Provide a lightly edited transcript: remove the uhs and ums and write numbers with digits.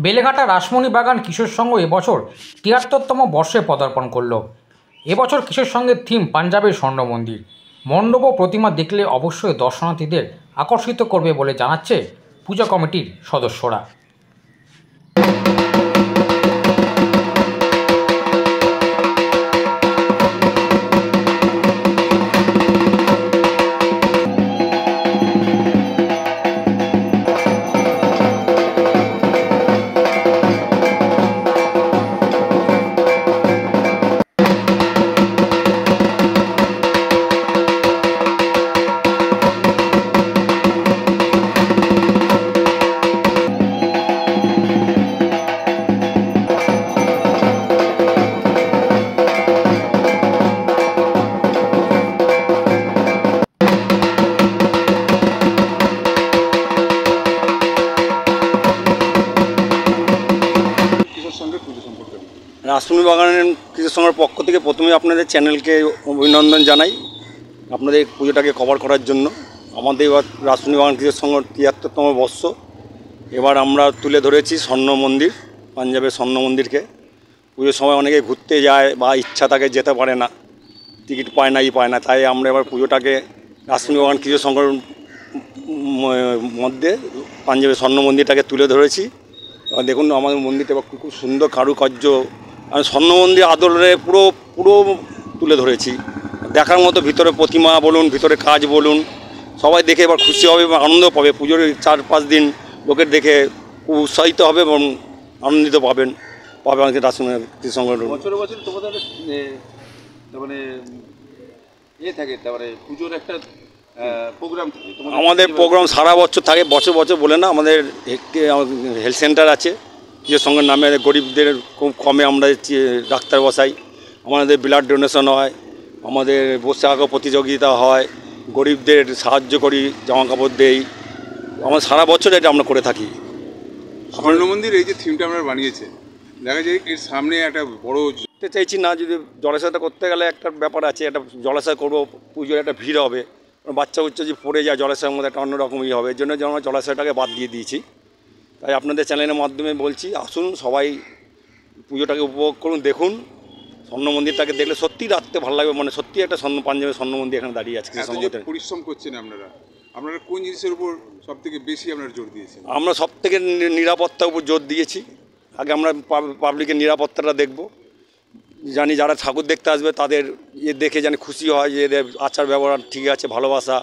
বেলেঘাটা রাসমণি বাগান কিশোর সংঘ এবছর ৭৩তম বর্ষে পদার্পণ করল। এবছর কিশোর সংঘের থিম পাঞ্জাবের স্বর্ণ মন্দির। মণ্ডপ ও প্রতিমা দেখলে অবশ্যই দর্শনার্থীদের আকর্ষিত করবে বলে জানাচ্ছে পূজা কমিটির সদস্যরা। রাসমণি বাগানের কৃষক সংঘের পক্ষ থেকে প্রথমে আপনাদের চ্যানেলকে অভিনন্দন জানাই আপনাদের পুজোটাকে কভার করার জন্য। আমাদের এবার রাসমণি বাগান কৃষক সংঘের ৭৩তম বর্ষ। এবার আমরা তুলে ধরেছি স্বর্ণ মন্দির, পাঞ্জাবের স্বর্ণ মন্দিরকে। পুজোর সময় অনেকে ঘুরতে যায় বা ইচ্ছা থাকে যেতে পারে না, টিকিট পায় না, তাই আমরা এবার পুজোটাকে রাসমণি বাগান কৃষক সংঘের মধ্যে পাঞ্জাবের স্বর্ণ মন্দিরটাকে তুলে ধরেছি। এবার দেখুন আমাদের মন্দিরটা এবার খুব সুন্দর কারুকার্য, আমি স্বর্ণ মন্দির আদলে পুরো তুলে ধরেছি। দেখার মতো ভিতরে প্রতিমা বলুন, ভিতরে কাজ বলুন, সবাই দেখে এবার খুশি হবে এবং আনন্দ পাবে। পুজোর ৪-৫ দিন লোকের দেখে খুব উৎসাহিত হবে এবং আনন্দিত পাবে আমাদের রাসমণি কৃষক সংঘের। বছর তোমাদের মানে থাকে, তারপরে পুজোর একটা প্রোগ্রাম থাকে। আমাদের প্রোগ্রাম সারা বছর থাকে, বছর বলে না। আমাদের একটি হেলথ সেন্টার আছে কৃষক সংঘের নামে। গরিবদের খুব কমে আমরা ডাক্তার বসাই, আমাদের ব্লাড ডোনেশন হয়, আমাদের বসে আঁকা প্রতিযোগিতা হয়, গরিবদের সাহায্য করি, জামা কাপড় দেই। আমরা সারা বছর এটা আমরা করে থাকি। স্বর্ণ মন্দির এই যে থিমটা আমরা বানিয়েছে, দেখা যায় এর সামনে একটা বড় চাইছি না, যদি জলাশয়টা করতে গেলে একটা ব্যাপার আছে, একটা জলাশয় করবো, পুজোর একটা ভিড় হবে, বাচ্চা যদি পড়ে যায় জলাশয়ের মধ্যে একটা অন্যরকমই হবে। এর জন্য আমরা জলাশয়টাকে বাদ দিয়ে দিয়েছি। তাই আপনাদের চ্যানেলের মাধ্যমে বলছি, আসুন সবাই পুজোটাকে উপভোগ করুন, দেখুন। স্বর্ণ মন্দিরটাকে দেখলে সত্যিই রাখতে ভালো লাগবে, মানে সত্যি একটা পাঞ্জাবের স্বর্ণ মন্দির এখানে দাঁড়িয়ে আছে। পরিশ্রম করছেন আপনারা কোন জিনিসের উপর সব থেকে বেশি আপনারা জোর দিয়েছেন? আমরা সব থেকে নিরাপত্তার উপর জোর দিয়েছি। আগে আমরা পাবলিকের নিরাপত্তাটা দেখব, জানি যারা ঠাকুর দেখতে আসবে তাদের দেখে জানি খুশি হয় যে এদের আচার ব্যবহার ঠিক আছে, ভালোবাসা।